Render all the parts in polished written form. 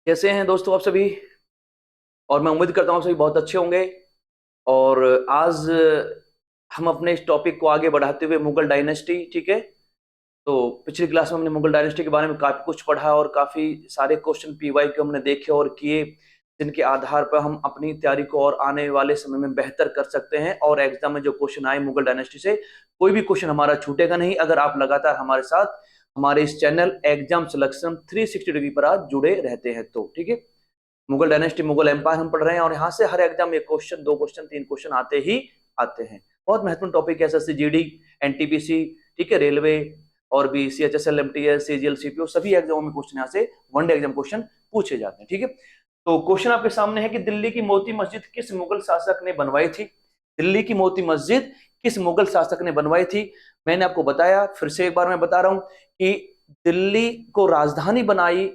कैसे हैं दोस्तों आप सभी। और मैं उम्मीद करता हूँ आप सभी बहुत अच्छे होंगे। और आज हम अपने इस टॉपिक को आगे बढ़ाते हुए मुगल डायनेस्टी, ठीक है। तो पिछली क्लास में हमने मुगल डायनेस्टी के बारे में काफी कुछ पढ़ा और काफी सारे क्वेश्चन पीवाई के हमने देखे और किए, जिनके आधार पर हम अपनी तैयारी को और आने वाले समय में बेहतर कर सकते हैं। और एग्जाम में जो क्वेश्चन आए मुगल डायनेस्टी से, कोई भी क्वेश्चन हमारा छूटेगा नहीं अगर आप लगातार हमारे साथ हमारे इस चैनल एग्जाम सिलेक्शन 360 डिग्री पर आज जुड़े रहते हैं। तो ठीक है, मुगल डायनेस्टी मुगल एम्पायर हम पढ़ रहे हैं और यहाँ से हर एग्जाम में एक क्वेश्चन, दो क्वेश्चन, तीन क्वेश्चन आते ही आते हैं। बहुत महत्वपूर्ण टॉपिक है, एसएससी जीडी, एनटीपीसी, ठीक है, रेलवे और भी सीएचएसएल, एमटीएस, सीजीएल, सीपीओ, सभी एग्जामों में क्वेश्चन यहाँ से वनडे एग्जाम क्वेश्चन पूछे जाते हैं। ठीक है, तो क्वेश्चन आपके सामने है कि दिल्ली की मोती मस्जिद किस मुगल शासक ने बनवाई थी। दिल्ली की मोती मस्जिद किस मुगल शासक ने बनवाई थी। मैंने आपको बताया, फिर से एक बार मैं बता रहा हूं कि दिल्ली को राजधानी बनाई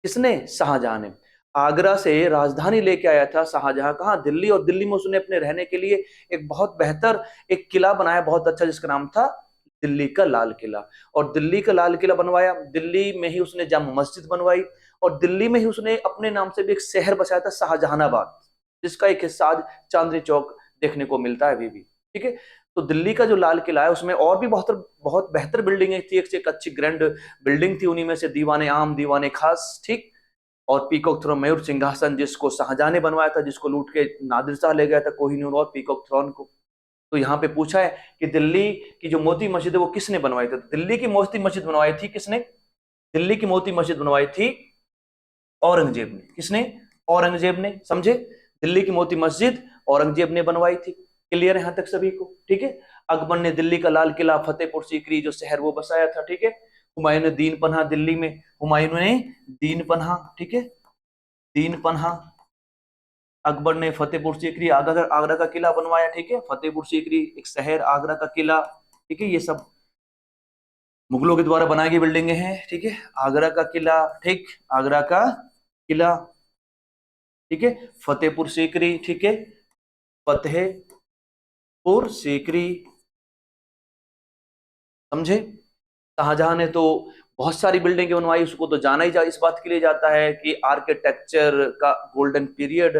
किसने? शाहजहां ने। आगरा से राजधानी लेके आया था शाहजहां, कहाँ? दिल्ली। और दिल्ली में उसने अपने रहने के लिए एक बहुत बेहतर एक किला बनाया, बहुत अच्छा, जिसका नाम था दिल्ली का लाल किला। और दिल्ली का लाल किला बनवाया, दिल्ली में ही उसने जामा मस्जिद बनवाई और दिल्ली में ही उसने अपने नाम से भी एक शहर बसाया था शाहजहानाबाद, जिसका एक हिस्सा आज चांदनी चौक देखने को मिलता है अभी भी। ठीक है, तो दिल्ली का जो लाल किला है उसमें और भी बहुत बहुत बेहतर बिल्डिंगें थी, एक से एक अच्छी ग्रैंड बिल्डिंग थी। उन्हीं में से दीवाने आम, दीवाने खास, ठीक, और पीकॉक थ्रोन, मयूर सिंहासन, जिसको शाहजहां ने बनवाया था, जिसको लूट के नादिर शाह ले गया था कोहिनूर और पीकॉक थ्रोन को। तो यहाँ पे पूछा है कि दिल्ली की जो मोती मस्जिद है वो किसने बनवाई थी। दिल्ली की मोती मस्जिद बनवाई थी किसने? दिल्ली की मोती मस्जिद बनवाई थी औरंगजेब ने। किसने? औरंगजेब ने, समझे। दिल्ली की मोती मस्जिद औरंगजेब ने बनवाई थी। क्लियर है यहां तक सभी को? ठीक है। अकबर ने दिल्ली का लाल किला, फतेहपुर सीकरी जो शहर, वो बसाया था। ठीक है। हुमायूं ने दीन पन्हा दिल्ली में, हुमायूं ने दीन पन्हा, ठीक है, दीन पन्हा। अकबर ने फतेहपुर सीकरी, आगरा आगरा का किला बनवाया। ठीक है, फतेहपुर सीकरी एक शहर, आगरा का किला, ठीक है, ये सब मुगलों के द्वारा बनाई गई बिल्डिंगे हैं। ठीक है, आगरा का किला, ठीक, आगरा का किला, ठीक है, फतेहपुर सीकरी, ठीक है, फतेहपुर सीकरी, समझे। शाहजहां ने तो बहुत सारी बिल्डिंगें बनवाई, उसको तो जाना ही इस बात के लिए जाता है कि आर्किटेक्चर का गोल्डन पीरियड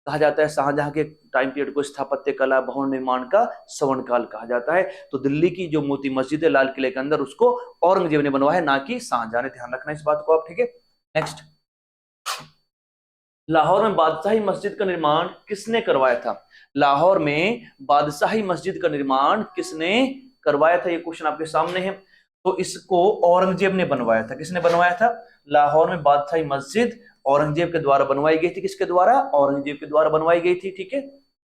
कहा जाता है। शाहजहां के टाइम पीरियड को स्थापत्य कला, भवन निर्माण का स्वर्ण काल कहा जाता है। तो दिल्ली की जो मोती मस्जिद है लाल किले के अंदर, उसको औरंगजेब ने बनवाया, ना कि शाहजहां ने। ध्यान रखना इस बात को आप। ठीक है, नेक्स्ट। लाहौर में बादशाही मस्जिद का निर्माण किसने करवाया था? लाहौर में बादशाही मस्जिद का निर्माण किसने करवाया था, ये क्वेश्चन आपके सामने है। तो इसको औरंगजेब ने बनवाया था। किसने बनवाया था? लाहौर में बादशाही मस्जिद औरंगजेब के द्वारा बनवाई गई थी। किसके द्वारा? औरंगजेब के द्वारा बनवाई गई थी। ठीक है,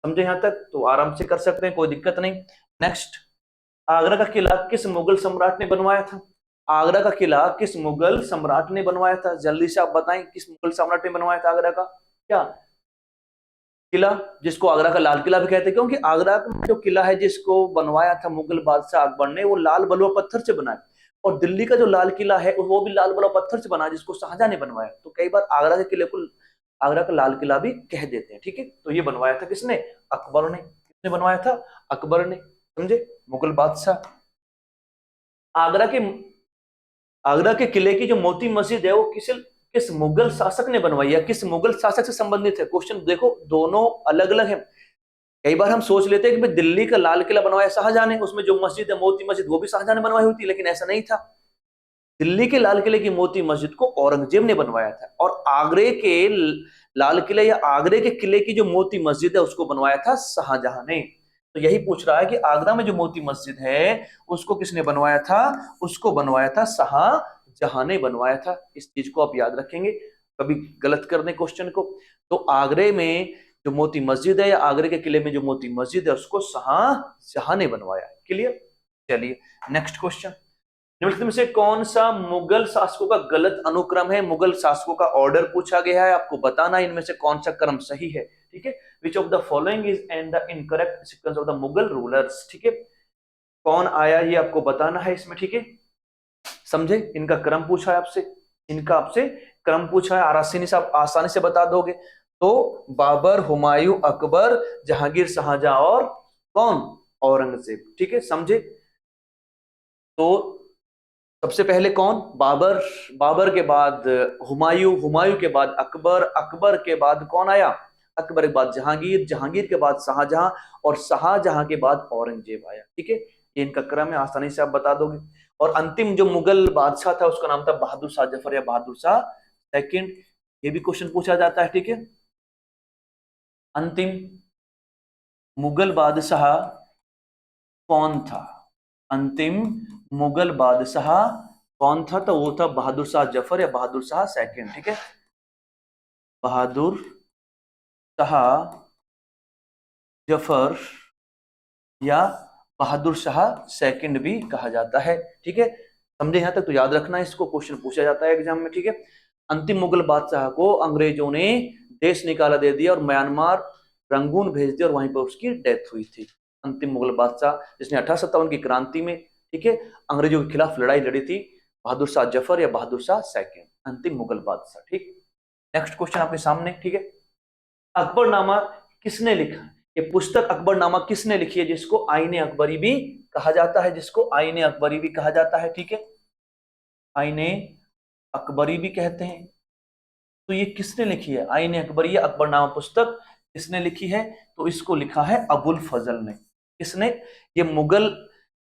समझे यहां तक? तो आराम से कर सकते हैं, कोई दिक्कत नहीं। नेक्स्ट। आगरा का किला किस मुगल सम्राट ने बनवाया था? आगरा का किला किस मुगल सम्राट ने बनवाया था? जल्दी से आप बताएं, किस मुगल सम्राट ने बनवाया था आगरा का क्या किला, जिसको आगरा का लाल किला भी कहते हैं? क्योंकि आगरा का जो किला है जिसको बनवाया था मुगल बादशाह अकबर ने, वो लाल बलुआ पत्थर से बना है। और दिल्ली का जो लाल किला है वो भी लाल बलुआ पत्थर से बना है, जिसको शाहजहां ने बनवाया। तो कई बार आगरा के किले को आगरा का लाल किला भी कह देते हैं। ठीक है, तो ये बनवाया था किसने? अकबर ने। किसने बनवाया था? अकबर ने, समझे, मुगल बादशाह। आगरा के आगरा के किले की जो मोती मस्जिद है वो किस किस मुगल शासक ने बनवाई है? किस मुगल शासक से संबंधित है? क्वेश्चन देखो, दोनों अलग अलग है। कई बार हम सोच लेते हैं कि भाई दिल्ली का लाल किला बनवाया शाहजहां ने, उसमें जो मस्जिद है मोती मस्जिद वो भी शाहजहां ने बनवाई होती, लेकिन ऐसा नहीं था। दिल्ली के लाल किले की मोती मस्जिद को औरंगजेब ने बनवाया था। और आगरे के लाल किले या आगरे के किले की जो मोती मस्जिद है उसको बनवाया था शाहजहां ने। तो यही पूछ रहा है कि आगरा में जो मोती मस्जिद है उसको किसने बनवाया था? उसको बनवाया था शाहजहां ने बनवाया था। इस चीज को आप याद रखेंगे, कभी गलत कर दें क्वेश्चन को। तो आगरे में जो मोती मस्जिद है या आगरे के किले में जो मोती मस्जिद है उसको शाहजहां ने बनवाया। क्लियर? चलिए नेक्स्ट क्वेश्चन। निम्नलिखित में से कौन सा मुगल शासकों का गलत अनुक्रम है? मुगल शासकों का ऑर्डर पूछा गया है, आपको बताना है इनमें से कौन सा क्रम सही है। ठीक है, which of the following is and the incorrect sequence of the Mughal rulers. ठीक है, कौन आया ये आपको बताना है इसमें। ठीक है, समझे, इनका क्रम पूछा है आपसे, इनका आपसे क्रम पूछा है, आसानी से आप आसानी से बता दोगे। तो बाबर, हुमायूं, अकबर, जहांगीर, शाहजहां और कौन? औरंगजेब। ठीक है, समझे। तो सबसे पहले कौन? बाबर। बाबर के बाद हुमायूं, हुमायूं के बाद अकबर, अकबर के बाद कौन आया? अकबर के बाद जहांगीर, जहांगीर के बाद शाहजहां, और शाहजहां के बाद औरंगजेब आया। ठीक है, ये इनका क्रम है, आसानी से आप बता दोगे। और अंतिम जो मुगल बादशाह था उसका नाम था बहादुर शाह जफर या बहादुर शाह सेकंड। ये भी क्वेश्चन पूछा जाता है। ठीक है, अंतिम मुगल बादशाह कौन था? अंतिम मुगल बादशाह कौन था? तो वो था बहादुर शाह जफर या बहादुर शाह सेकंड। ठीक है, बहादुर शाह जफर या बहादुर शाह सेकंड भी कहा जाता है। ठीक है, समझे यहां तक? तो याद रखना, इसको क्वेश्चन पूछा जाता है एग्जाम में। ठीक है, अंतिम मुगल बादशाह को अंग्रेजों ने देश निकाला दे दिया और म्यांमार, रंगून भेज दिया, और वहीं पर उसकी डेथ हुई थी। अंतिम मुगल बादशाह जिसने 1857 की क्रांति में, ठीक है, अंग्रेजों के खिलाफ लड़ाई लड़ी थी, बहादुर शाह जफर या बहादुर शाह सेकंड, अंतिम मुगल बादशाह। ठीक, नेक्स्ट क्वेश्चन आपके सामने। ठीक है, अकबरनामा किसने लिखा? ये पुस्तक अकबरनामा किसने लिखी है, जिसको आईने अकबरी भी कहा जाता है, जिसको आईने अकबरी भी कहा जाता है। ठीक है, आईने अकबरी भी कहते हैं। तो ये किसने लिखी है? आईने अकबरी या अकबरनामा पुस्तक किसने लिखी है? तो इसको लिखा है अबुल फजल ने। किसने? ये मुगल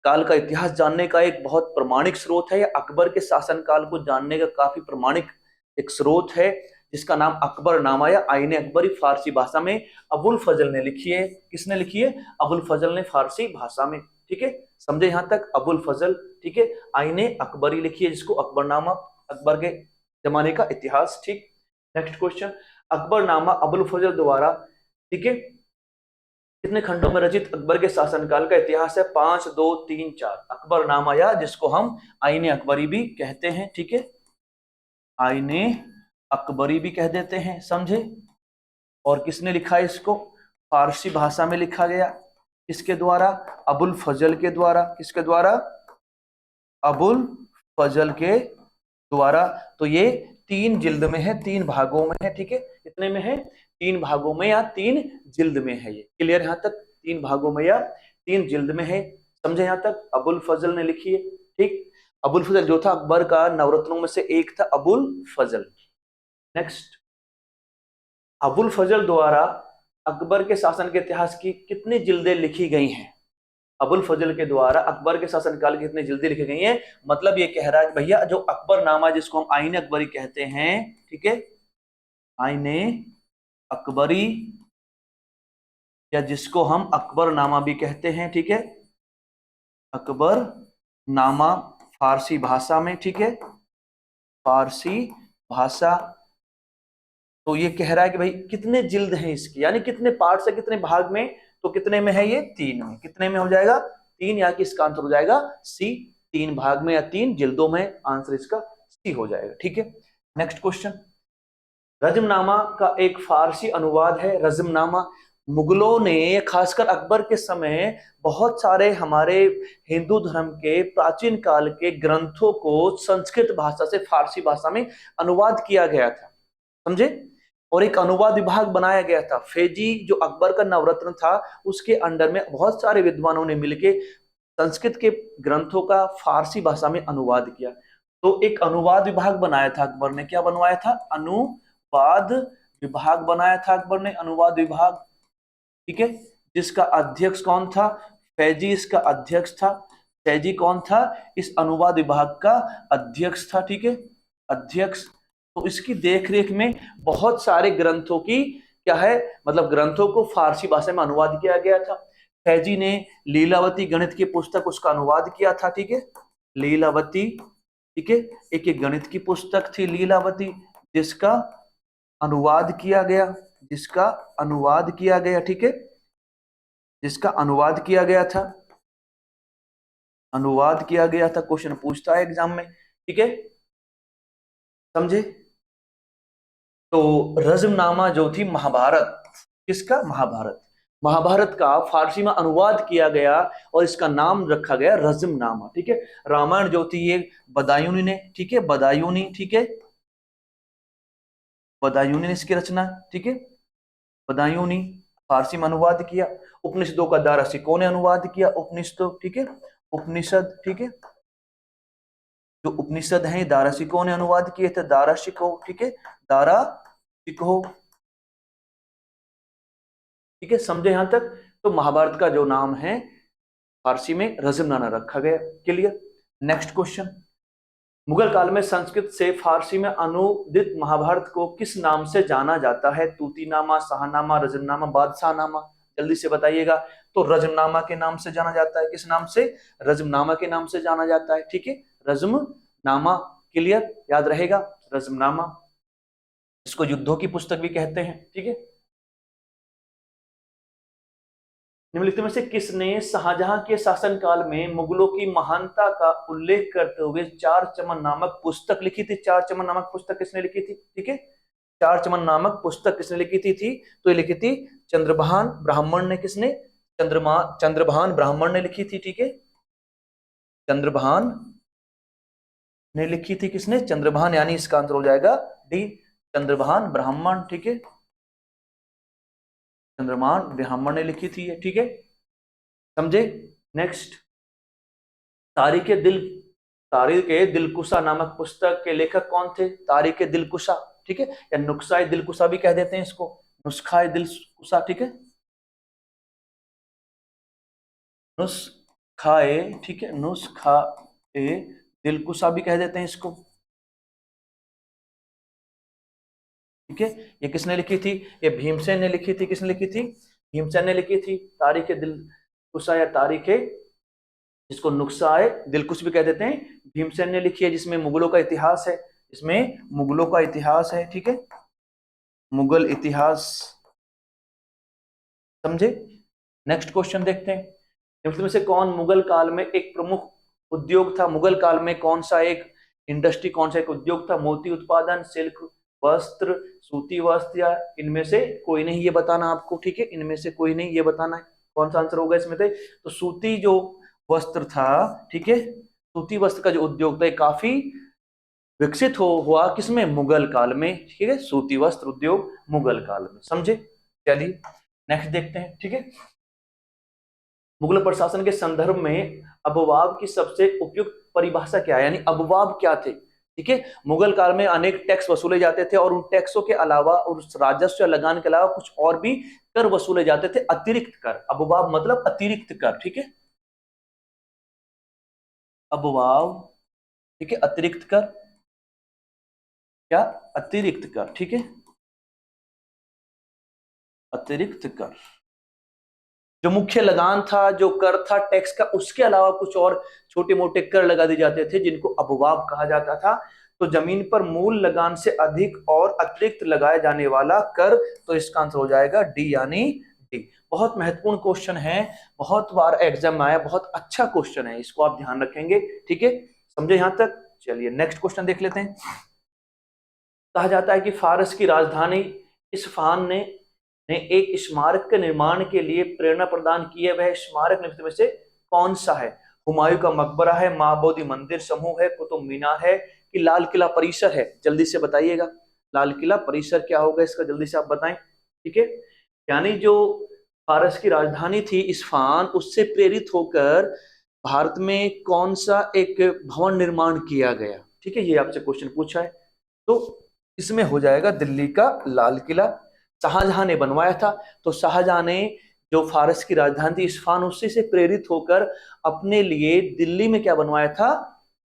काल का इतिहास जानने का एक बहुत प्रमाणिक स्रोत है, या अकबर के शासनकाल को जानने का काफी प्रमाणिक एक स्रोत है, जिसका नाम अकबरनामा या आईने अकबरी फारसी भाषा में अबुल फजल ने लिखी है। किसने लिखी है? अबुल फजल ने, फारसी भाषा में। ठीक है, समझे यहां तक? अबुल फजल। ठीक है, आईने अकबरी लिखी है, जिसको अकबरनामा, अकबर के जमाने का इतिहास। ठीक, नेक्स्ट क्वेश्चन, अकबरनामा अबुल फजल द्वारा, ठीक है, कितने खंडों में रचित अकबर के शासनकाल का इतिहास है? 5, 2, 3, 4। अकबरनामा, या जिसको हम आईने अकबरी भी कहते हैं। ठीक है, आईने अकबरी भी कह देते हैं, समझे? और किसने लिखा है इसको? फारसी भाषा में लिखा गया। किसके द्वारा? अबुल फजल के द्वारा। किसके द्वारा? अबुल फजल के द्वारा। तो ये 3 जिल्द में है, 3 भागों में है। ठीक है, कितने में है? 3 भागों में या 3 जिल्द में है। ये क्लियर यहां तक? 3 भागों में या 3 जिल्द में है, समझे यहां तक? अबुल फजल ने लिखी है। ठीक, अबुल फजल जो था अकबर का नवरत्नों में से एक था, अबुल फजल। नेक्स्ट, अबुल फजल द्वारा अकबर के शासन के इतिहास की कितनी जिल्दें लिखी गई हैं? अबुल फजल के द्वारा अकबर के शासनकाल की कितनी जिल्दें लिखी गई हैं? मतलब ये कह रहा है भैया, जो अकबरनामा जिसको हम आईने अकबरी कहते हैं, ठीक है, आईने अकबरी या जिसको हम अकबरनामा भी कहते हैं, ठीक है, अकबरनामा फारसी भाषा में, ठीक है, फारसी भाषा। तो ये कह रहा है कि भाई कितने जिल्द हैं इसकी, यानी कितने पार्ट है, कितने भाग में? तो कितने में है ये? 3 में। कितने में हो जाएगा? 3, या कि इसका आंसर हो जाएगा सी, 3 भाग में या 3 जिल्दों में, आंसर इसका सी हो जाएगा। ठीक है, नेक्स्ट क्वेश्चन, रजमनामा का एक फारसी अनुवाद है। रजमनामा, मुगलों ने खासकर अकबर के समय बहुत सारे हमारे हिंदू धर्म के प्राचीन काल के ग्रंथों को संस्कृत भाषा से फारसी भाषा में अनुवाद किया गया था, समझे? और एक अनुवाद विभाग बनाया गया था। फेजी जो अकबर का नवरत्न था, उसके अंडर में बहुत सारे विद्वानों ने मिलकर संस्कृत के ग्रंथों का फारसी भाषा में अनुवाद किया। तो एक अनुवाद विभाग बनाया था अकबर ने। क्या बनवाया था? अनुवाद विभाग बनाया था अकबर ने, अनुवाद विभाग। ठीक है, जिसका अध्यक्ष कौन था? फैजी इसका अध्यक्ष था। फैजी कौन था? इस अनुवाद विभाग का अध्यक्ष था। ठीक है, अध्यक्ष। तो इसकी देखरेख में बहुत सारे ग्रंथों की क्या है, मतलब ग्रंथों को फारसी भाषा में अनुवाद किया गया था। फैजी ने लीलावती गणित की पुस्तक, उसका अनुवाद किया था। ठीक है, लीलावती, ठीक है, एक गणित की पुस्तक थी लीलावती, जिसका अनुवाद किया गया, जिसका अनुवाद किया गया, ठीक है, जिसका अनुवाद किया गया था, अनुवाद किया गया था। क्वेश्चन पूछता है एग्जाम में। ठीक है, समझे? तो रज़्मनामा जो थी महाभारत, किसका? महाभारत, महाभारत का फारसी में अनुवाद किया गया और इसका नाम रखा गया रज़्मनामा। ठीक है, रामायण जो थी ये बदायूनी ने, ठीक है, बदायूनी, ठीक है, बदायूनी ने इसकी रचना, ठीक है, बदायूनी फारसी में अनुवाद किया। उपनिषदों का दारा सिकों ने अनुवाद किया, उपनिषदों, ठीक है, उपनिषद, ठीक है, जो उपनिषद हैं दारा शिकोह ने अनुवाद किए थे, दारा शिकोह, ठीक है, दारा शिकोह, ठीक है, समझे यहां तक। तो महाभारत का जो नाम है फारसी में रज़मनामा रखा गया। क्लियर। नेक्स्ट क्वेश्चन, मुगल काल में संस्कृत से फारसी में अनुदित महाभारत को किस नाम से जाना जाता है? तूतीनामा, शाहनामा, रजमनामा, बादशाहनामा, जल्दी से बताइएगा। तो रजमनामा के नाम से जाना जाता है। किस नाम से? रजमनामा के नाम से जाना जाता है, ठीक है, रजमनामा। क्लियर, याद रहेगा, रजमनामा। इसको युद्धों की पुस्तक भी कहते हैं, ठीक है। निम्नलिखित में से किसने शाहजहां के शासनकाल में मुगलों की महानता का उल्लेख करते हुए चार चमन नामक पुस्तक लिखी थी? चार चमन नामक पुस्तक किसने लिखी थी? ठीक है, चार चमन नामक पुस्तक किसने लिखी थी? तो ये लिखी थी चंद्रभान ब्राह्मण ने। किसने? चंद्रभान ब्राह्मण ने लिखी थी, ठीक है, चंद्रभान ने लिखी थी। किसने? चंद्रभान, यानी इसका आंसर हो जाएगा डी, चंद्रभान ब्राह्मण, ठीक है, चंद्रभान ब्राह्मण ने लिखी थी, ठीक है, समझे। नेक्स्ट, तारीख दिल तारीख दिलकुशा नामक पुस्तक के लेखक कौन थे? तारीख दिलकुशा, ठीक है, या नुस्खाए दिलकुशा भी कह देते हैं इसको, नुस्खाए दिलकुशा, ठीक है, नुस्खाए, ठीक है, नुस्खाए दिलकुशा भी कह देते हैं इसको, ठीक है। ये किसने लिखी थी? ये भीमसेन ने लिखी थी। किसने लिखी थी? भीमसेन ने लिखी थी। तारीख दिलकुशा या तारीख, जिसको नुस्खाए दिलकुश भी कह देते हैं, भीमसेन ने लिखी है, जिसमें मुगलों का इतिहास है, इसमें मुगलों का इतिहास है, ठीक है, मुगल इतिहास, समझे। नेक्स्ट क्वेश्चन देखते हैं, निम्न में से कौन मुगल काल में एक प्रमुख उद्योग था? मुगल काल में कौन सा एक इंडस्ट्री, कौन सा एक उद्योग था? मोती उत्पादन, सिल्क वस्त्र, सूती वस्त्र, या इनमें से कोई नहीं, ये बताना आपको, ठीक है, इनमें से कोई नहीं, ये बताना है कौन सा आंसर होगा इसमें से। तो सूती जो वस्त्र था, ठीक है, सूती वस्त्र का जो उद्योग था काफी विकसित हुआ किसमें? मुगल काल में, ठीक है, सूती वस्त्र उद्योग मुगल काल में, समझे। चलिए नेक्स्ट देखते हैं, ठीक है। मुगल प्रशासन के संदर्भ में अबवाब की सबसे उपयुक्त परिभाषा क्या है? यानी अबवाब क्या थे? ठीक है, मुगल काल में अनेक टैक्स वसूले जाते थे और उन टैक्सों के अलावा, उस राजस्व लगान के अलावा कुछ और भी कर वसूले जाते थे, अतिरिक्त कर। अबवाब मतलब अतिरिक्त कर, ठीक है, अबवाब, ठीक है, अतिरिक्त कर, क्या? अतिरिक्त कर, ठीक है, अतिरिक्त कर। जो मुख्य लगान था, जो कर था टैक्स का, उसके अलावा कुछ और छोटे मोटे कर लगा दिए जाते थे, जिनको अबवाब कहा जाता था। तो जमीन पर मूल लगान से अधिक और अतिरिक्त लगाए जाने वाला कर, तो इसका आंसर हो जाएगा डी, यानी डी। बहुत महत्वपूर्ण क्वेश्चन है, बहुत बार एग्जाम में आया, बहुत अच्छा क्वेश्चन है, इसको आप ध्यान रखेंगे, ठीक है, समझे यहां तक। चलिए नेक्स्ट क्वेश्चन देख लेते हैं। कहा जाता है कि फारस की राजधानी इस्फहान ने एक स्मारक के निर्माण के लिए प्रेरणा प्रदान की है। वह स्मारक निम्न में से कौन सा है? हुमायूं का मकबरा है, महाबोधि मंदिर समूह है, कुतुब मीनार है, कि लाल किला परिसर है? जल्दी से बताइएगा, लाल किला परिसर क्या होगा इसका, जल्दी से आप बताएं, ठीक है। यानी जो फारस की राजधानी थी इस्फहान, उससे प्रेरित होकर भारत में कौन सा एक भवन निर्माण किया गया? ठीक है, ये आपसे क्वेश्चन पूछा है, तो इसमें हो जाएगा दिल्ली का लाल किला। शाहजहां ने बनवाया था। तो शाहजहां ने जो फारस की राजधानी थी इस्फहान, उससे से प्रेरित होकर अपने लिए दिल्ली में क्या बनवाया था?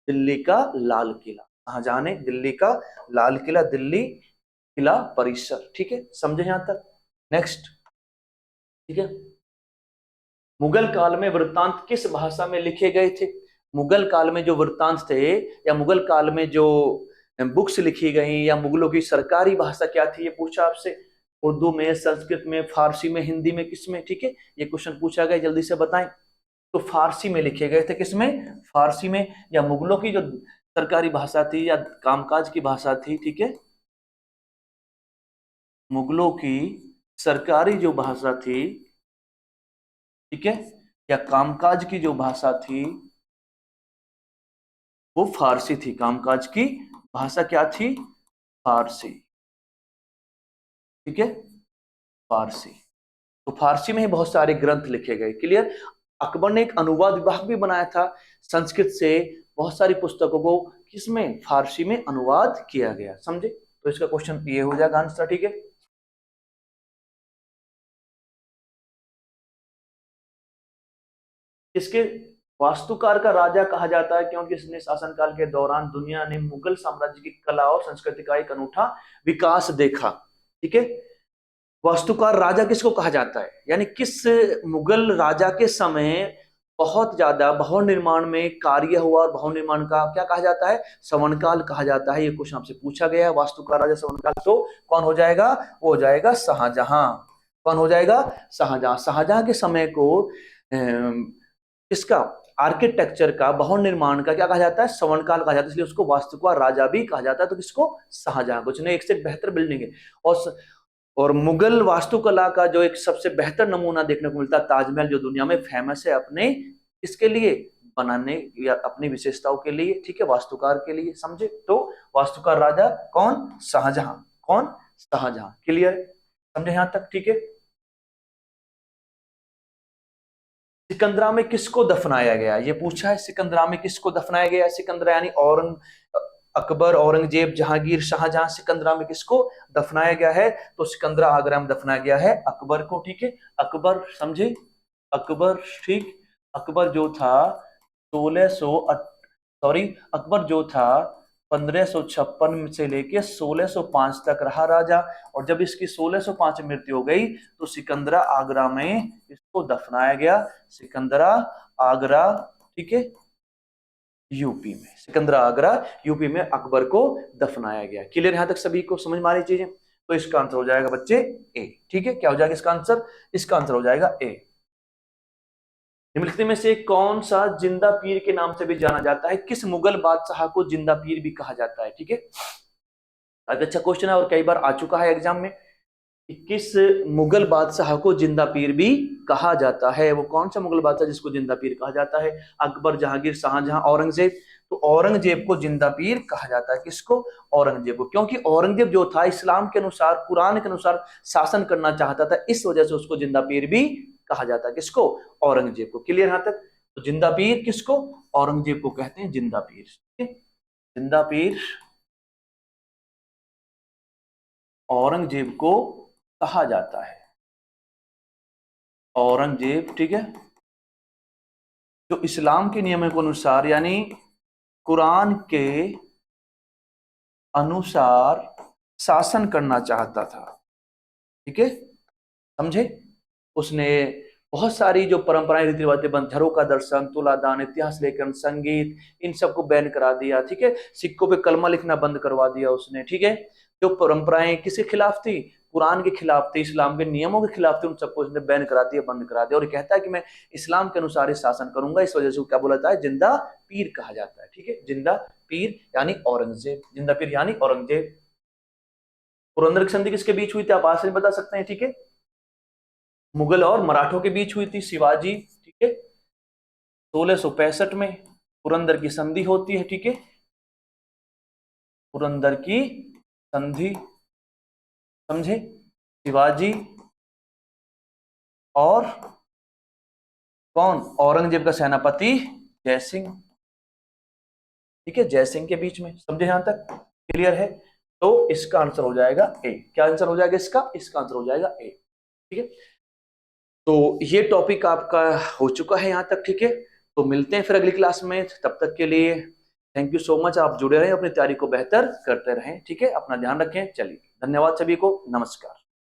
दिल्ली का लाल किला। शाहजहां ने दिल्ली का लाल किला, दिल्ली किला परिसर, ठीक है, समझे यहां तक। नेक्स्ट, ठीक है, मुगल काल में वृत्तांत किस भाषा में लिखे गए थे? मुगल काल में जो वृत्तांत थे, या मुगल काल में जो बुक्स लिखी गई, या मुगलों की सरकारी भाषा क्या थी, ये पूछा आपसे। उर्दू में, संस्कृत में, फारसी में, हिंदी में, किस में? ठीक है, ये क्वेश्चन पूछा गया, जल्दी से बताएं। तो फारसी में लिखे गए थे। किसमें? फारसी में। या मुगलों की जो सरकारी भाषा थी या कामकाज की भाषा थी, ठीक है, मुगलों की सरकारी जो भाषा थी, ठीक है, या कामकाज की जो भाषा थी, वो फारसी थी। कामकाज की भाषा क्या थी? फारसी, ठीक है, फारसी। तो फारसी में ही बहुत सारे ग्रंथ लिखे गए। क्लियर। अकबर ने एक अनुवाद विभाग भी बनाया था संस्कृत से बहुत सारी पुस्तकों को किसमें, फारसी में अनुवाद किया गया, समझे। तो इसका क्वेश्चन ये हो जाएगा आंसर, ठीक है। इसके वास्तुकार का राजा कहा जाता है क्योंकि इसने शासनकाल के दौरान दुनिया ने मुगल साम्राज्य की कला और संस्कृति का एक अनूठा विकास देखा, ठीक है। वास्तुकार राजा किसको कहा जाता है, यानी किस मुगल राजा के समय बहुत ज्यादा भवन निर्माण में कार्य हुआ, और भवन निर्माण का क्या कहा जाता है, सवनकाल कहा जाता है। ये क्वेश्चन आपसे पूछा गया है, वास्तुकार राजा सवनकाल, तो कौन हो जाएगा, वो हो जाएगा शाहजहां। कौन हो जाएगा, शाहजहां। शाहजहां के समय को इसका आर्किटेक्चर का, भवन निर्माण का क्या कहा जाता है, सवनकाल कहा जाता है, इसलिए उसको वास्तुकार राजा भी कहा जाता है। तो किसको, शाहजहां को, जिन्हें एक से बेहतर बिल्डिंग है। और मुगल वास्तुकला का जो एक सबसे बेहतर नमूना देखने को मिलता है ताजमहल, जो दुनिया में फेमस है अपने इसके लिए, बनाने या अपनी विशेषताओं के लिए, ठीक है, वास्तुकार के लिए, समझे। तो वास्तुकार राजा कौन, शाहजहां। कौन, शाहजहां। क्लियर, समझे यहां तक, ठीक है। सिकंदरा में किसको दफनाया गया, ये पूछा है। सिकंदरा में किसको दफनाया गया, सिकंदरा यानी अकबर, औरंगजेब, जहांगीर, शाहजहां, सिकंदरा में किसको दफनाया गया है, तो सिकंदरा आगरा में दफनाया गया है अकबर को, ठीक है। अकबर, समझे, अकबर, ठीक। अकबर जो था 1600, सॉरी, अकबर जो था 1556 से लेके 1605 तक रहा राजा। और जब इसकी 1605 में मृत्यु हो गई तो सिकंदरा आगरा में इसको दफनाया गया। सिकंदरा आगरा, ठीक है, यूपी में, सिकंदरा आगरा यूपी में अकबर को दफनाया गया। क्लियर, यहां तक सभी को समझ में आ रही चीजें। तो इसका आंसर हो जाएगा बच्चे ए, ठीक है। क्या हो जाएगा इसका आंसर, इसका आंसर हो जाएगा ए। निम्नलिखित में से कौन सा जिंदा पीर के नाम से भी जाना जाता है, किस मुगल बादशाह को जिंदा पीर भी कहा जाता है, ठीक है। अच्छा क्वेश्चन है और कई बार आ चुका है एग्जाम में। किस मुगल बादशाह को जिंदा पीर भी कहा जाता है, वो कौन सा मुगल बादशाह जिसको जिंदा पीर कहा जाता है, अकबर, जहांगीर, शाहजहां, औरंगजेब। तो औरंगजेब को जिंदा पीर कहा जाता है, किसको, औरंगजेब को। क्योंकि औरंगजेब जो था इस्लाम के अनुसार, कुरान के अनुसार शासन करना चाहता था, इस वजह से उसको जिंदा पीर भी कहा जाता है, किसको, औरंगजेब को। क्लियर यहां तक। तो जिंदा पीर किसको, औरंगजेब को कहते हैं जिंदा पीर। जिंदा पीर औरंगजेब को कहा जाता है, औरंगजेब, ठीक है, जो इस्लाम के नियमों के अनुसार, यानी कुरान के अनुसार शासन करना चाहता था, ठीक है, समझे। उसने बहुत सारी जो परंपराएं, रीति रिवाजें बंद, घरों का दर्शन, तुलादान, इतिहास लेखन, संगीत, इन सबको बैन करा दिया, ठीक है। सिक्कों पे कलमा लिखना बंद करवा दिया उसने, ठीक है। जो परंपराएं किसके खिलाफ थी, कुरान के खिलाफ थी, इस्लाम के नियमों के खिलाफ थे, उन सबको उसने बैन करा दिया, बंद करा दिया। और कहता है कि मैं इस्लाम के अनुसार ही शासन करूंगा, इस वजह से क्या बोला जाता है, जिंदा पीर कहा जाता है, ठीक है। जिंदा पीर यानी औरंगजेब, जिंदा पीर यानी औरंगजेब। पुरंदर की संधि किसके बीच हुई थी, आप आसानी बता सकते हैं, ठीक है। मुगल और मराठों के बीच हुई थी, शिवाजी, ठीक है। 1665 में पुरंदर की संधि होती है, ठीक है। पुरंदर की संधि, समझे, शिवाजी और कौन, औरंगजेब का सेनापति जयसिंह, ठीक है, जयसिंह के बीच में, समझे यहां तक। क्लियर है। तो इसका आंसर हो जाएगा ए। क्या आंसर हो जाएगा इसका, इसका आंसर हो जाएगा ए, ठीक है। तो ये टॉपिक आपका हो चुका है यहां तक, ठीक है। तो मिलते हैं फिर अगली क्लास में, तब तक के लिए थैंक यू सो मच। आप जुड़े रहें, अपनी तैयारी को बेहतर करते रहें, ठीक है। अपना ध्यान रखें। चलिए, धन्यवाद सभी को, नमस्कार।